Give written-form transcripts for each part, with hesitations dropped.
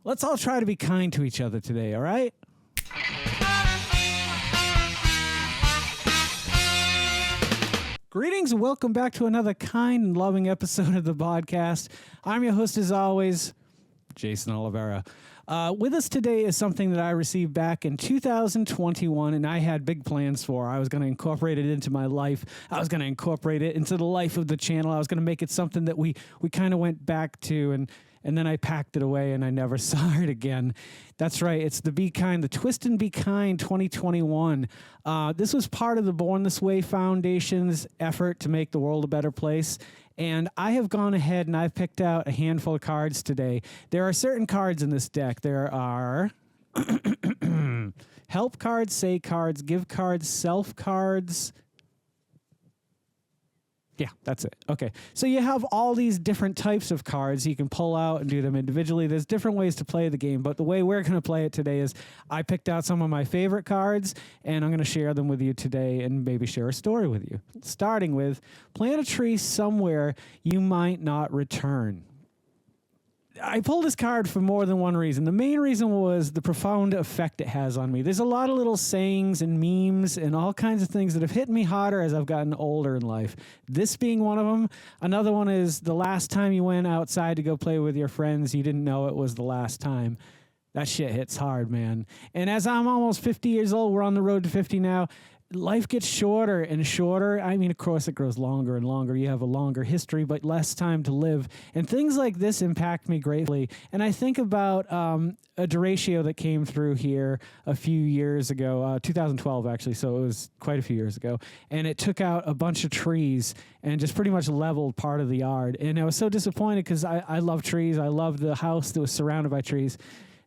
Let's all try to be kind to each other today, all right? Greetings and welcome back to another kind and loving episode of the Vodkast. I'm your host as always, Geycen Oliveira. With us today is something that I received back in 2021 and I had big plans for. I was going to incorporate it into my life. I was going to incorporate it into the life of the channel. I was going to make it something that we kind of went back to, and then I packed it away and I never saw it again. That's right. It's the Be Kind, the Twist and Be Kind 2021. This was part of the Born This Way Foundation's effort to make the world a better place. And I have gone ahead and I've picked out a handful of cards today. There are certain cards in this deck. There are help cards, say cards, give cards, self cards. Yeah, that's it. Okay. So you have all these different types of cards you can pull out and do them individually. There's different ways to play the game, but the way we're going to play it today is I picked out some of my favorite cards, and I'm going to share them with you today and maybe share a story with you. Starting with plant a tree somewhere you might not return. I pulled this card for more than one reason. The main reason was the profound effect it has on me. There's a lot of little sayings and memes and all kinds of things that have hit me harder as I've gotten older in life. This being one of them. Another one is the last time you went outside to go play with your friends, you didn't know it was the last time. That shit hits hard, man. And as I'm almost 50 years old, we're on the road to 50 now, life gets shorter and shorter. I mean, of course, it grows longer and longer. You have a longer history, but less time to live. And things like this impact me greatly. And I think about a derecho that came through here a few years ago, 2012, actually. So it was quite a few years ago. And it took out a bunch of trees and just pretty much leveled part of the yard. And I was so disappointed because I love trees. I love the house that was surrounded by trees.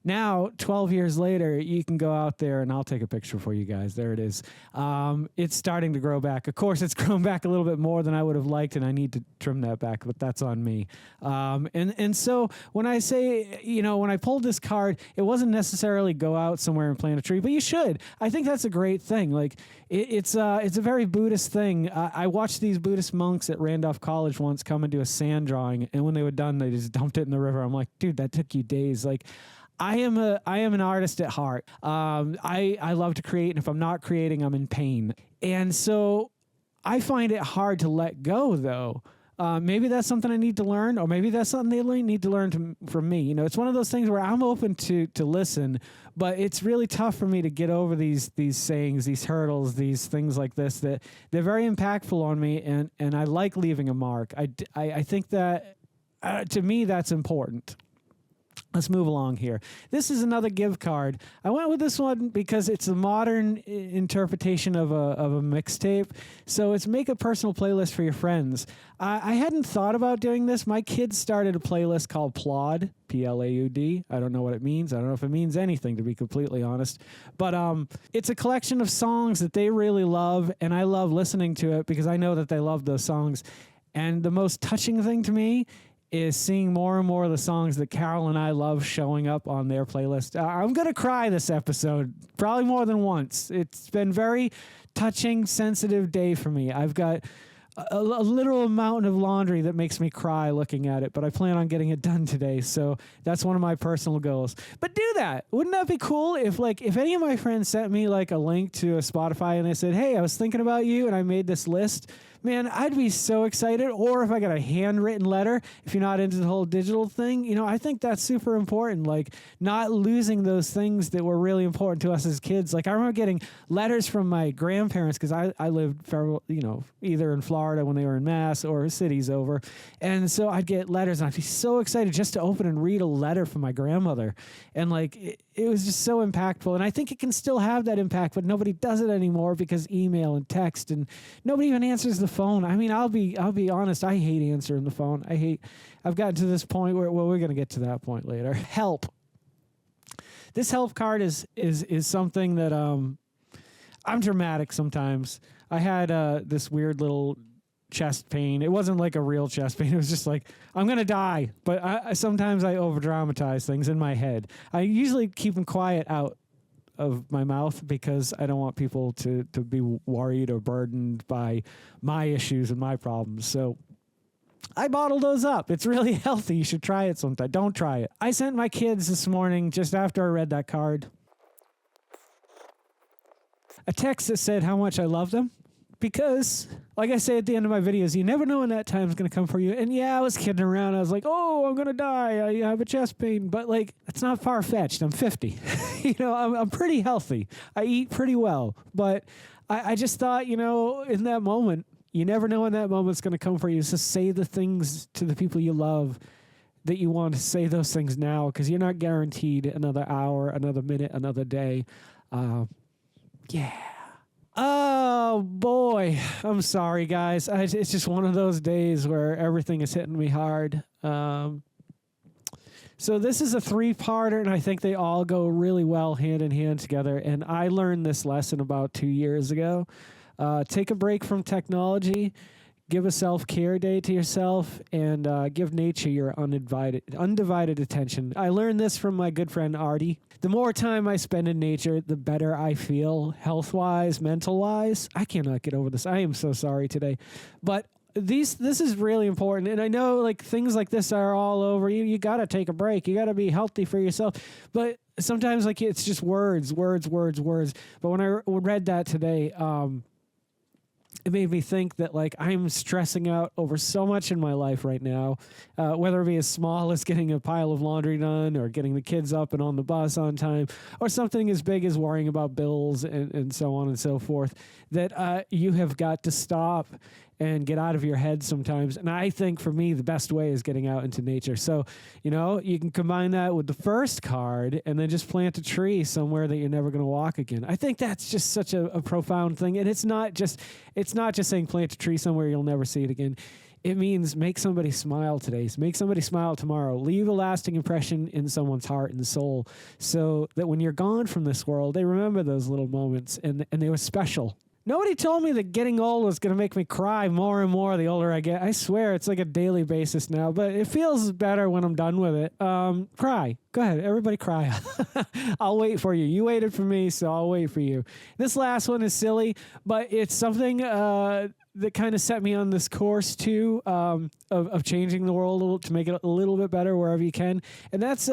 Now, 12 years later, you can go out there, and I'll take a picture for you guys. There it is. It's starting to grow back. Of course, it's grown back a little bit more than I would have liked, and I need to trim that back, but that's on me. And so when I say, when I pulled this card, it wasn't necessarily go out somewhere and plant a tree, but you should. I think that's a great thing. Like, it's a very Buddhist thing. I watched these Buddhist monks at Randolph College once come and do a sand drawing, and when they were done, they just dumped it in the river. I'm like, dude, that took you days. Like, I am an artist at heart. I love to create, and if I'm not creating, I'm in pain. And so I find it hard to let go, though. Maybe that's something I need to learn, or maybe that's something they need to learn from me. It's one of those things where I'm open to listen, but it's really tough for me to get over these sayings, these hurdles, these things like this, that they're very impactful on me, and I like leaving a mark. I think that, to me, that's important. Let's move along here. This is another give card. I went with this one because it's a modern interpretation of a mixtape. So it's make a personal playlist for your friends. I hadn't thought about doing this. My kids started a playlist called Plaud, Plaud. I don't know what it means. I don't know if it means anything, to be completely honest. But it's a collection of songs that they really love, and I love listening to it because I know that they love those songs. And the most touching thing to me is seeing more and more of the songs that Carol and I love showing up on their playlist. I'm going to cry this episode, probably more than once. It's been very touching, sensitive day for me. I've got a literal mountain of laundry that makes me cry looking at it, but I plan on getting it done today, so that's one of my personal goals. But do that. Wouldn't that be cool if any of my friends sent me a link to a Spotify and they said, hey, I was thinking about you and I made this list? Man, I'd be so excited. Or if I got a handwritten letter, if you're not into the whole digital thing, I think that's super important. Not losing those things that were really important to us as kids. I remember getting letters from my grandparents because I lived, either in Florida when they were in Mass or cities over. And so I'd get letters and I'd be so excited just to open and read a letter from my grandmother. And it was just so impactful. And I think it can still have that impact, but nobody does it anymore because email and text, and nobody even answers the phone. I mean, I'll be honest. I hate answering the phone. I've gotten to this point where, we're going to get to that point later. Help. This help card is something that, I'm dramatic sometimes. I had, this weird little chest pain. It wasn't like a real chest pain. It was just I'm going to die. But sometimes I over dramatize things in my head. I usually keep them quiet out of my mouth because I don't want people to be worried or burdened by my issues and my problems. So I bottle those up. It's really healthy. You should try it sometime. Don't try it. I sent my kids this morning, just after I read that card, a text that said how much I love them. Because, like I say at the end of my videos, you never know when that time's going to come for you. And yeah, I was kidding around. I was like, oh, I'm going to die. I have a chest pain. But, like, it's not far-fetched. I'm 50. I'm pretty healthy. I eat pretty well. But I just thought, in that moment, you never know when that moment's going to come for you. So say the things to the people you love that you want to say those things now, because you're not guaranteed another hour, another minute, another day. Yeah. Oh, boy. I'm sorry, guys. It's just one of those days where everything is hitting me hard. So this is a 3-parter, and I think they all go really well hand in hand together. And I learned this lesson about 2 years ago. Take a break from technology. Give a self-care day to yourself, and give nature your undivided attention. I learned this from my good friend Artie. The more time I spend in nature, the better I feel health-wise, mental-wise. I cannot get over this. I am so sorry today. But this is really important. And I know like things like this are all over. You got to take a break. You got to be healthy for yourself. But sometimes like it's just words. But when I read that today, it made me think that like I'm stressing out over so much in my life right now, whether it be as small as getting a pile of laundry done or getting the kids up and on the bus on time, or something as big as worrying about bills and so on and so forth, that you have got to stop and get out of your head sometimes. And I think for me, the best way is getting out into nature. So, you can combine that with the first card and then just plant a tree somewhere that you're never going to walk again. I think that's just such a profound thing. And it's not just saying plant a tree somewhere you'll never see it again. It means make somebody smile today. Make somebody smile tomorrow. Leave a lasting impression in someone's heart and soul so that when you're gone from this world, they remember those little moments and they were special. Nobody told me that getting old was going to make me cry more and more the older I get. I swear it's like a daily basis now, but it feels better when I'm done with it. Cry. Go ahead. Everybody cry. I'll wait for you. You waited for me, so I'll wait for you. This last one is silly, but it's something that kind of set me on this course, too, of changing the world to make it a little bit better wherever you can. And that's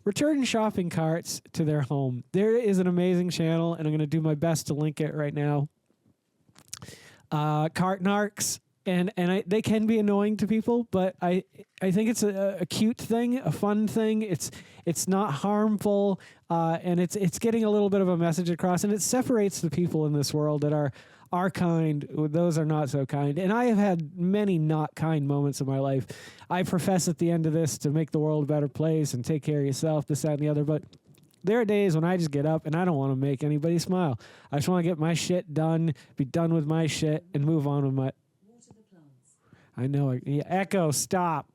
return shopping carts to their home. There is an amazing channel, and I'm going to do my best to link it right now. Cart narcs, and they can be annoying to people, but I think it's a cute thing, a fun thing. It's not harmful, and it's getting a little bit of a message across, and it separates the people in this world that are kind, those are not so kind. And I have had many not kind moments in my life. I profess at the end of this to make the world a better place and take care of yourself, this, that, and the other, but there are days when I just get up and I don't want to make anybody smile. I just want to get my shit done, be done with my shit, and move on with my... I know. Echo, stop.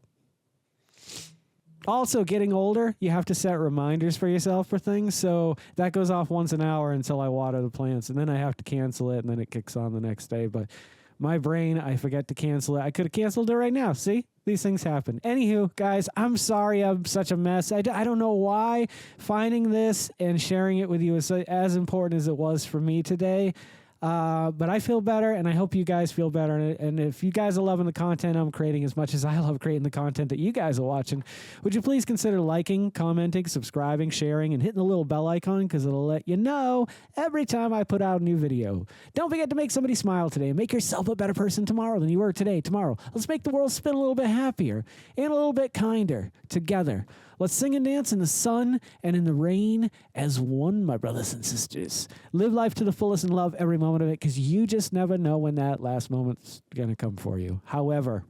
Also, getting older, you have to set reminders for yourself for things. So that goes off once an hour until I water the plants. And then I have to cancel it, and then it kicks on the next day. But my brain, I forget to cancel it. I could have canceled it right now. See? These things happen. Anywho, guys, I'm sorry I'm such a mess. I don't know why finding this and sharing it with you is as important as it was for me today. But I feel better, and I hope you guys feel better. And if you guys are loving the content I'm creating as much as I love creating the content that you guys are watching, would you please consider liking, commenting, subscribing, sharing, and hitting the little bell icon, because it'll let you know every time I put out a new video. Don't forget to make somebody smile today. Make yourself a better person tomorrow than you were today. Tomorrow, let's make the world spin a little bit happier and a little bit kinder together. Let's sing and dance in the sun and in the rain as one, my brothers and sisters. Live life to the fullest and love every moment of it, because you just never know when that last moment's going to come for you. However,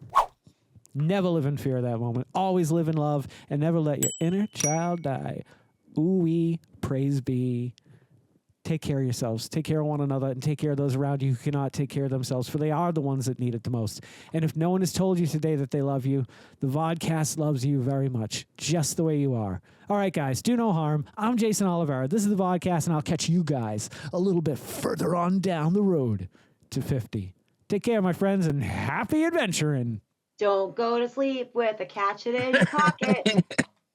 never live in fear of that moment. Always live in love, and never let your inner child die. Ooh-wee, praise be. Take care of yourselves. Take care of one another, and take care of those around you who cannot take care of themselves, for they are the ones that need it the most. And if no one has told you today that they love you, the Vodkast loves you very much, just the way you are. All right, guys, do no harm. I'm Geycen Oliveira. This is the Vodkast, and I'll catch you guys a little bit further on down the road to 50. Take care, my friends, and happy adventuring. Don't go to sleep with a catch it in your pocket.